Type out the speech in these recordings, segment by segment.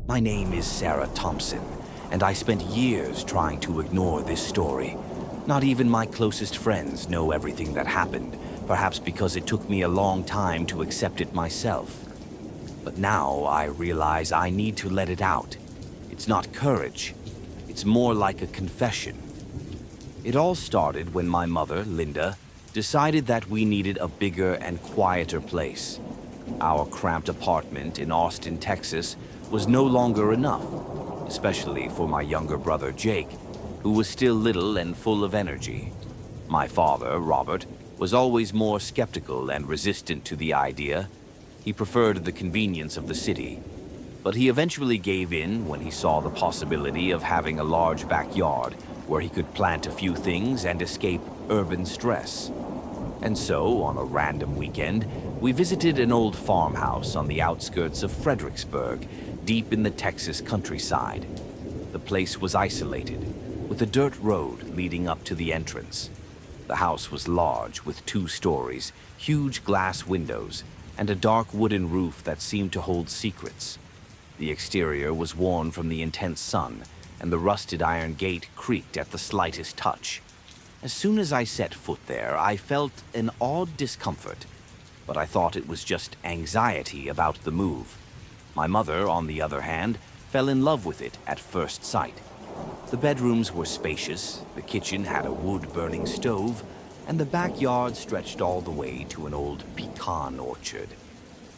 My name is Sarah Thompson, and I spent years trying to ignore this story. Not even my closest friends know everything that happened, perhaps because it took me a long time to accept it myself. But now I realize I need to let it out. It's not courage. It's more like a confession. It all started when my mother, Linda, decided that we needed a bigger and quieter place. Our cramped apartment in Austin, Texas, was no longer enough, especially for my younger brother, Jake, who was still little and full of energy. My father, Robert, was always more skeptical and resistant to the idea. He preferred the convenience of the city, but he eventually gave in when he saw the possibility of having a large backyard where he could plant a few things and escape urban stress. And so, on a random weekend, we visited an old farmhouse on the outskirts of Fredericksburg, deep in the Texas countryside. The place was isolated, with a dirt road leading up to the entrance. The house was large, with 2 stories, huge glass windows, and a dark wooden roof that seemed to hold secrets. The exterior was worn from the intense sun, and the rusted iron gate creaked at the slightest touch. As soon as I set foot there, I felt an odd discomfort, but I thought it was just anxiety about the move. My mother, on the other hand, fell in love with it at first sight. The bedrooms were spacious, the kitchen had a wood-burning stove, and the backyard stretched all the way to an old pecan orchard.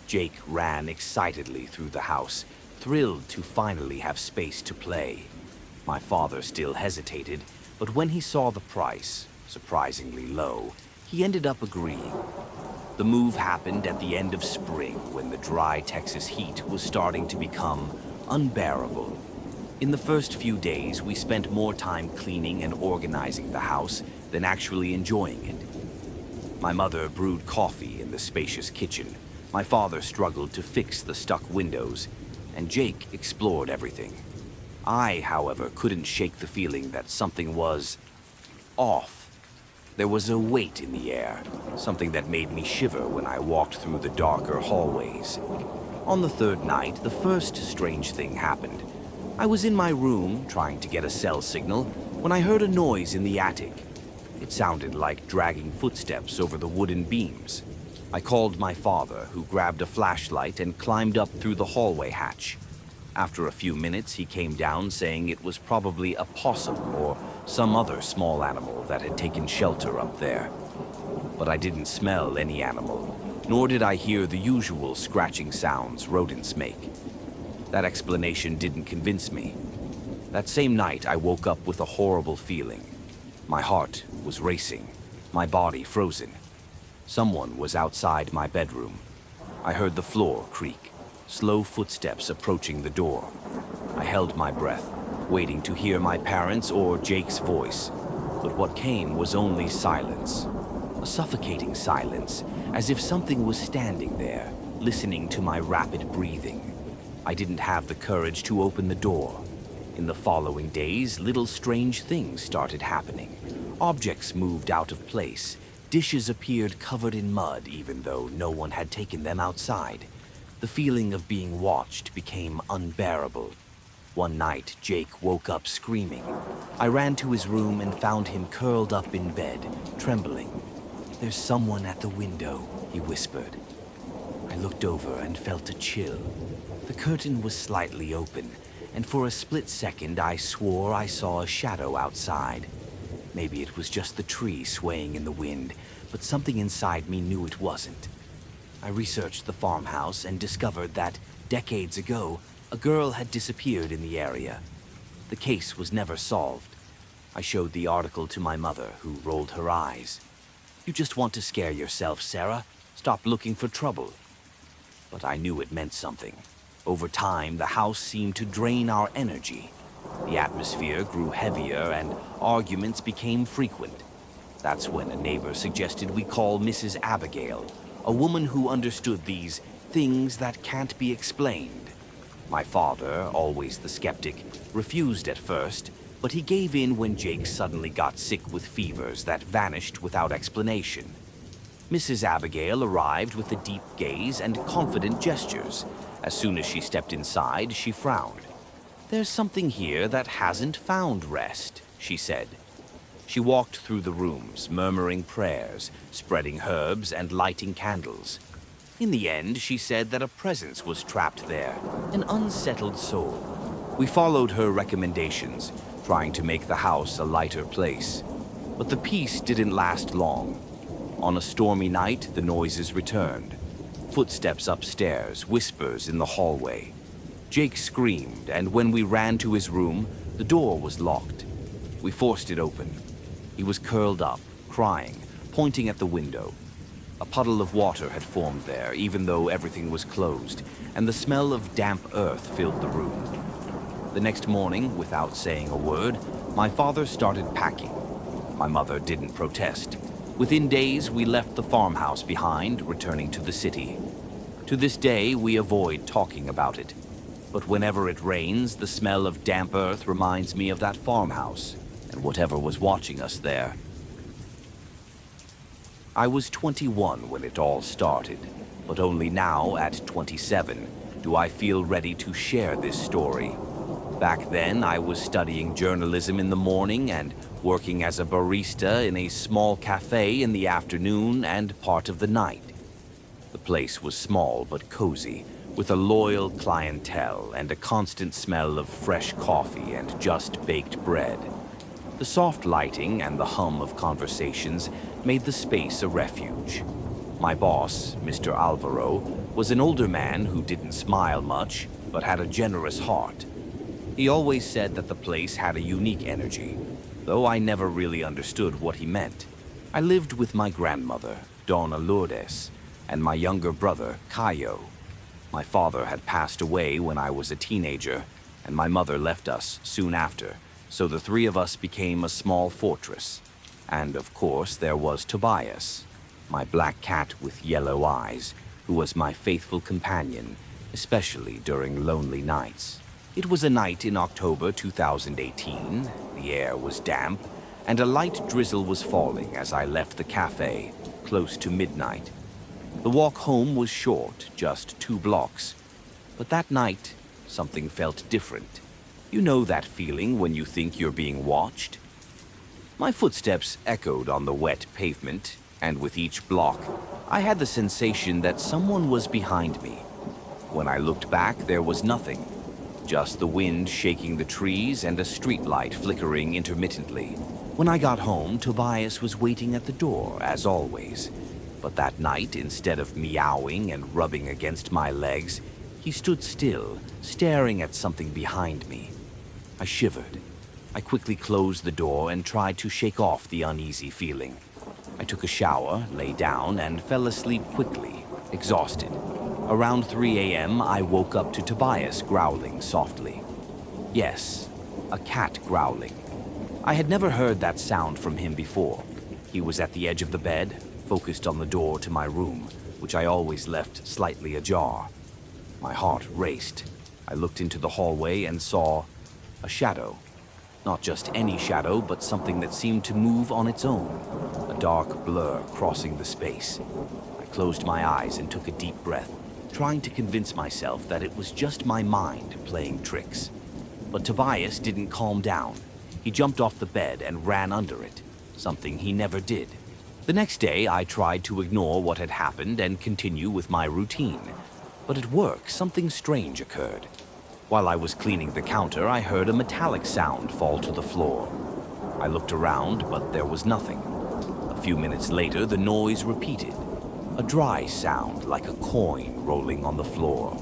Jake ran excitedly through the house, thrilled to finally have space to play. My father still hesitated, but when he saw the price, surprisingly low, he ended up agreeing. The move happened at the end of spring when the dry Texas heat was starting to become unbearable. In the first few days, we spent more time cleaning and organizing the house than actually enjoying it. My mother brewed coffee in the spacious kitchen. My father struggled to fix the stuck windows, and Jake explored everything. I, however, couldn't shake the feeling that something was off. There was a weight in the air, something that made me shiver when I walked through the darker hallways. On the 3rd night, the first strange thing happened. I was in my room, trying to get a cell signal, when I heard a noise in the attic. It sounded like dragging footsteps over the wooden beams. I called my father, who grabbed a flashlight and climbed up through the hallway hatch. After a few minutes, he came down saying it was probably a possum or some other small animal that had taken shelter up there. But I didn't smell any animal, nor did I hear the usual scratching sounds rodents make. That explanation didn't convince me. That same night, I woke up with a horrible feeling. My heart was racing, my body frozen. Someone was outside my bedroom. I heard the floor creak, slow footsteps approaching the door. I held my breath, waiting to hear my parents' or Jake's voice. But what came was only silence. A suffocating silence, as if something was standing there, listening to my rapid breathing. I didn't have the courage to open the door. In the following days, little strange things started happening. Objects moved out of place. Dishes appeared covered in mud, even though no one had taken them outside. The feeling of being watched became unbearable. One night, Jake woke up screaming. I ran to his room and found him curled up in bed, trembling. "There's someone at the window," he whispered. I looked over and felt a chill. The curtain was slightly open, and for a split second I swore I saw a shadow outside. Maybe it was just the tree swaying in the wind, but something inside me knew it wasn't. I researched the farmhouse and discovered that, decades ago, a girl had disappeared in the area. The case was never solved. I showed the article to my mother, who rolled her eyes. "You just want to scare yourself, Sarah. Stop looking for trouble." But I knew it meant something. Over time, the house seemed to drain our energy. The atmosphere grew heavier and arguments became frequent. That's when a neighbor suggested we call Mrs. Abigail, a woman who understood these things that can't be explained. My father, always the skeptic, refused at first, but he gave in when Jake suddenly got sick with fevers that vanished without explanation. Mrs. Abigail arrived with a deep gaze and confident gestures. As soon as she stepped inside, she frowned. "There's something here that hasn't found rest," she said. She walked through the rooms, murmuring prayers, spreading herbs, and lighting candles. In the end, she said that a presence was trapped there, an unsettled soul. We followed her recommendations, trying to make the house a lighter place. But the peace didn't last long. On a stormy night, the noises returned. Footsteps upstairs, whispers in the hallway. Jake screamed, and when we ran to his room, the door was locked. We forced it open. He was curled up, crying, pointing at the window. A puddle of water had formed there, even though everything was closed, and the smell of damp earth filled the room. The next morning, without saying a word, my father started packing. My mother didn't protest. Within days, we left the farmhouse behind, returning to the city. To this day, we avoid talking about it. But whenever it rains, the smell of damp earth reminds me of that farmhouse and whatever was watching us there. I was 21 when it all started, but only now, at 27, do I feel ready to share this story. Back then, I was studying journalism in the morning and working as a barista in a small cafe in the afternoon and part of the night. The place was small but cozy, with a loyal clientele and a constant smell of fresh coffee and just baked bread. The soft lighting and the hum of conversations made the space a refuge. My boss, Mr. Alvaro, was an older man who didn't smile much, but had a generous heart. He always said that the place had a unique energy, though I never really understood what he meant. I lived with my grandmother, Donna Lourdes, and my younger brother, Cayo. My father had passed away when I was a teenager, and my mother left us soon after, so the three of us became a small fortress. And of course, there was Tobias, my black cat with yellow eyes, who was my faithful companion, especially during lonely nights. It was a night in October 2018. The air was damp, and a light drizzle was falling as I left the cafe, close to midnight. The walk home was short, just 2 blocks. But that night, something felt different. You know that feeling when you think you're being watched? My footsteps echoed on the wet pavement, and with each block, I had the sensation that someone was behind me. When I looked back, there was nothing. Just the wind shaking the trees and a streetlight flickering intermittently. When I got home, Tobias was waiting at the door, as always. But that night, instead of meowing and rubbing against my legs, he stood still, staring at something behind me. I shivered. I quickly closed the door and tried to shake off the uneasy feeling. I took a shower, lay down, and fell asleep quickly, exhausted. Around 3 a.m., I woke up to Tobias growling softly. Yes, a cat growling. I had never heard that sound from him before. He was at the edge of the bed, focused on the door to my room, which I always left slightly ajar. My heart raced. I looked into the hallway and saw a shadow. Not just any shadow, but something that seemed to move on its own. A dark blur crossing the space. I closed my eyes and took a deep breath, trying to convince myself that it was just my mind playing tricks. But Tobias didn't calm down. He jumped off the bed and ran under it, something he never did. The next day, I tried to ignore what had happened and continue with my routine. But at work, something strange occurred. While I was cleaning the counter, I heard a metallic sound fall to the floor. I looked around, but there was nothing. A few minutes later, the noise repeated. A dry sound, like a coin rolling on the floor.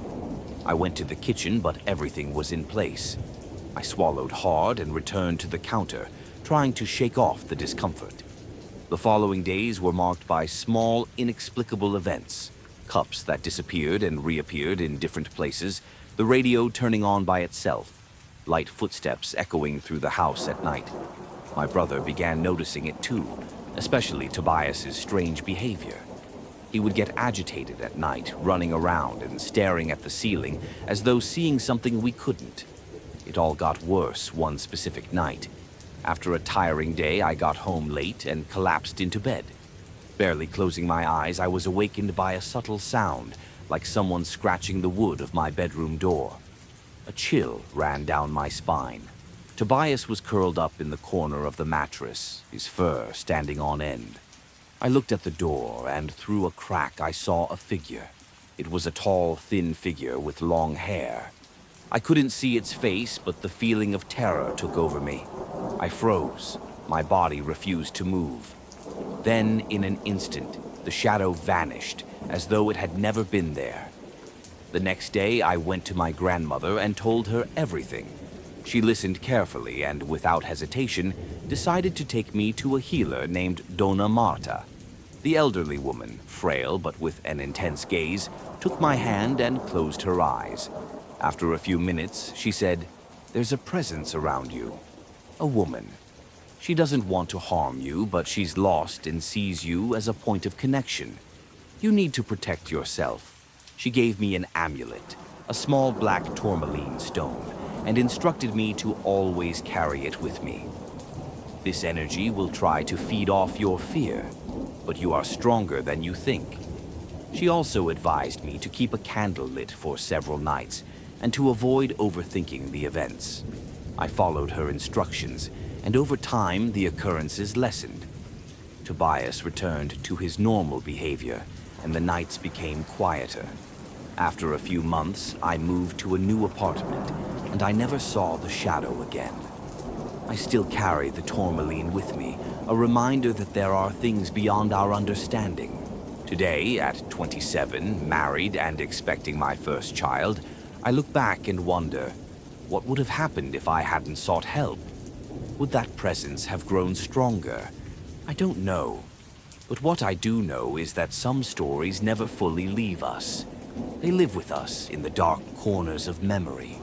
I went to the kitchen, but everything was in place. I swallowed hard and returned to the counter, trying to shake off the discomfort. The following days were marked by small, inexplicable events. Cups that disappeared and reappeared in different places, the radio turning on by itself, light footsteps echoing through the house at night. My brother began noticing it too, especially Tobias's strange behavior. He would get agitated at night, running around and staring at the ceiling as though seeing something we couldn't. It all got worse one specific night. After a tiring day, I got home late and collapsed into bed. Barely closing my eyes, I was awakened by a subtle sound, like someone scratching the wood of my bedroom door. A chill ran down my spine. Tobias was curled up in the corner of the mattress, his fur standing on end. I looked at the door, and through a crack I saw a figure. It was a tall, thin figure with long hair. I couldn't see its face, but the feeling of terror took over me. I froze. My body refused to move. Then, in an instant, the shadow vanished, as though it had never been there. The next day, I went to my grandmother and told her everything. She listened carefully and, without hesitation, decided to take me to a healer named Dona Marta. The elderly woman, frail but with an intense gaze, took my hand and closed her eyes. After a few minutes, she said, "There's a presence around you. A woman. She doesn't want to harm you, but she's lost and sees you as a point of connection. You need to protect yourself." She gave me an amulet, a small black tourmaline stone, and instructed me to always carry it with me. This energy will try to feed off your fear, but you are stronger than you think. She also advised me to keep a candle lit for several nights and to avoid overthinking the events. I followed her instructions, and over time the occurrences lessened. Tobias returned to his normal behavior, and the nights became quieter. After a few months, I moved to a new apartment, and I never saw the shadow again. I still carry the tourmaline with me, a reminder that there are things beyond our understanding. Today, at 27, married and expecting my first child, I look back and wonder, what would have happened if I hadn't sought help? Would that presence have grown stronger? I don't know. But what I do know is that some stories never fully leave us. They live with us in the dark corners of memory.